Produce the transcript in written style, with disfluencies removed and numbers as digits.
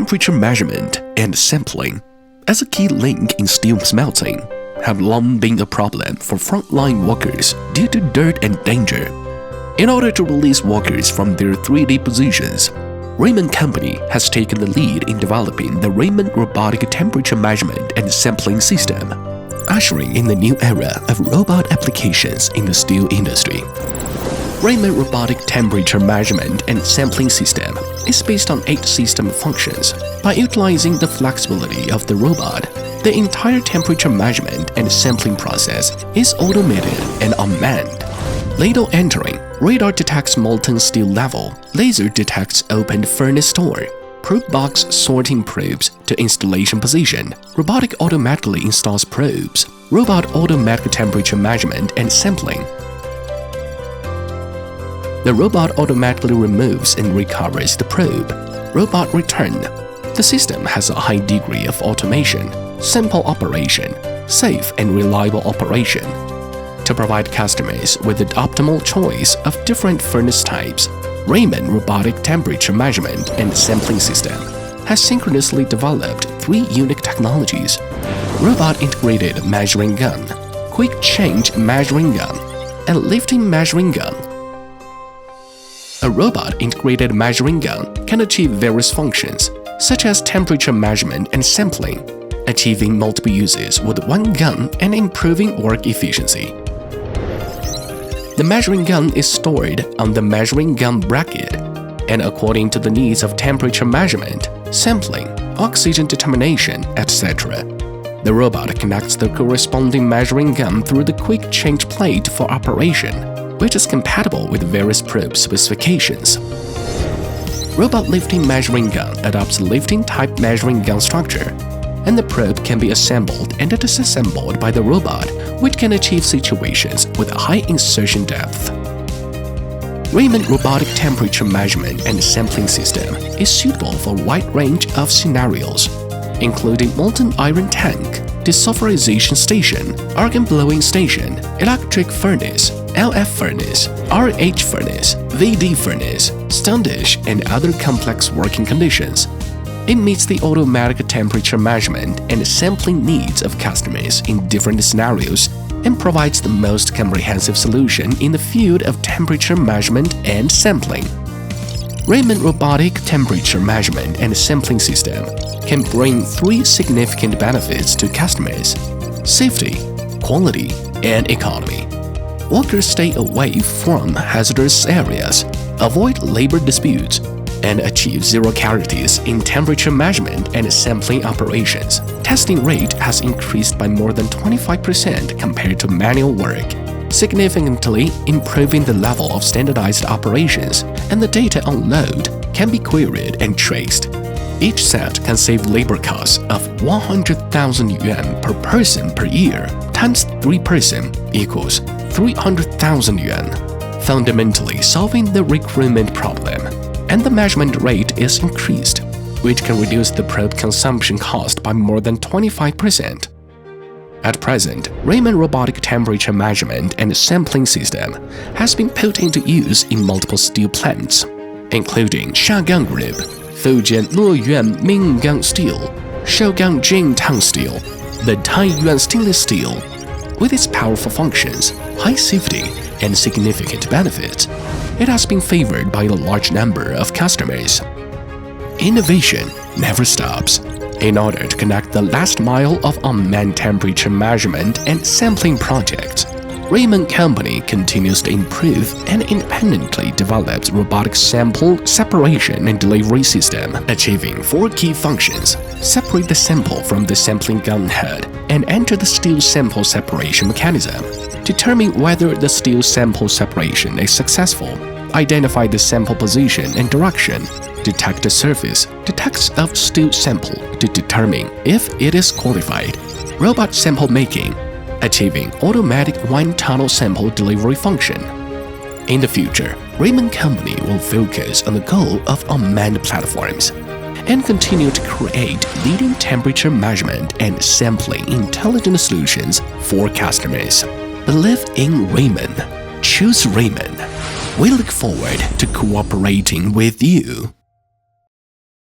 temperature measurement and sampling, as a key link in steel smelting, have long been a problem for frontline workers due to dirt and danger. In order to release workers from their 3D positions, Ramon Company has taken the lead in developing the Ramon Robotic Temperature Measurement and Sampling System, ushering in the new era of robot applications in the steel industry. Ramon Robotic Temperature Measurement and Sampling System is based on 8 system functions. By utilizing the flexibility of the robot, the entire temperature measurement and sampling process is automated and unmanned. Ladle entering, radar detects molten steel level, laser detects opened furnace door, probe box sorting probes to installation position, robotic automatically installs probes, robot automatic temperature measurement and sampling. The robot automatically removes and recovers the probe. Robot return. The system has a high degree of automation, simple operation, safe and reliable operation. To provide customers with the optimal choice of different furnace types, Ramon Robotic Temperature Measurement and Sampling System has synchronously developed 3 unique technologies: Robot Integrated Measuring Gun, Quick Change Measuring Gun, and Lifting Measuring Gun. A robot integrated measuring gun can achieve various functions, such as temperature measurement and sampling, achieving multiple uses with one gun and improving work efficiency. The measuring gun is stored on the measuring gun bracket, and according to the needs of temperature measurement, sampling, oxygen determination, etc., the robot connects the corresponding measuring gun through the quick change plate for operation, which is compatible with various probe specifications. Robot Lifting Measuring Gun adopts lifting type measuring gun structure, and the probe can be assembled and disassembled by the robot, which can achieve situations with a high insertion depth. Ramon Robotic Temperature Measurement and Sampling System is suitable for a wide range of scenarios, including molten iron tank, desulfurization station, argon blowing station, electric furnace, LF furnace, RH furnace, VD furnace, standish, and other complex working conditions. It meets the automatic temperature measurement and sampling needs of customers in different scenarios and provides the most comprehensive solution in the field of temperature measurement and sampling. Ramon Robotic Temperature Measurement and Sampling System can bring 3 significant benefits to customers: safety, quality, and economy. Workers stay away from hazardous areas, avoid labor disputes, and achieve zero casualties in temperature measurement and sampling operations. Testing rate has increased by more than 25% compared to manual work, significantly improving the level of standardized operations, and the data on load can be queried and traced. Each set can save labor costs of 100,000 yuan per person per year, times 3 person equals 300,000 yuan, fundamentally solving the recruitment problem. And the measurement rate is increased, which can reduce the probe consumption cost by more than 25%. At present, Ramon Robotic Temperature Measurement and Sampling System has been put into use in multiple steel plants, including Shagang Group, Fujian Luoyuan Minggang Steel, Shogang Jingtang Steel, the Taiyuan Stainless Steel. With its powerful functions, high safety, and significant benefits, it has been favored by a large number of customers. Innovation never stops. In order to connect the last mile of unmanned temperature measurement and sampling projects, Ramon Company continues to improve and independently develops robotic sample separation and delivery system, achieving 4 key functions: separate the sample from the sampling gun head and enter the steel sample separation mechanism, determine whether the steel sample separation is successful, identify the sample position and direction, detect the surface, detects of steel sample to determine if it is qualified, robot sample making, achieving automatic one-tunnel sample delivery function. In the future, Ramon Company will focus on the goal of unmanned platforms and continue to create leading temperature measurement and sampling intelligent solutions for customers. Believe in Ramon. Choose Ramon. We look forward to cooperating with you.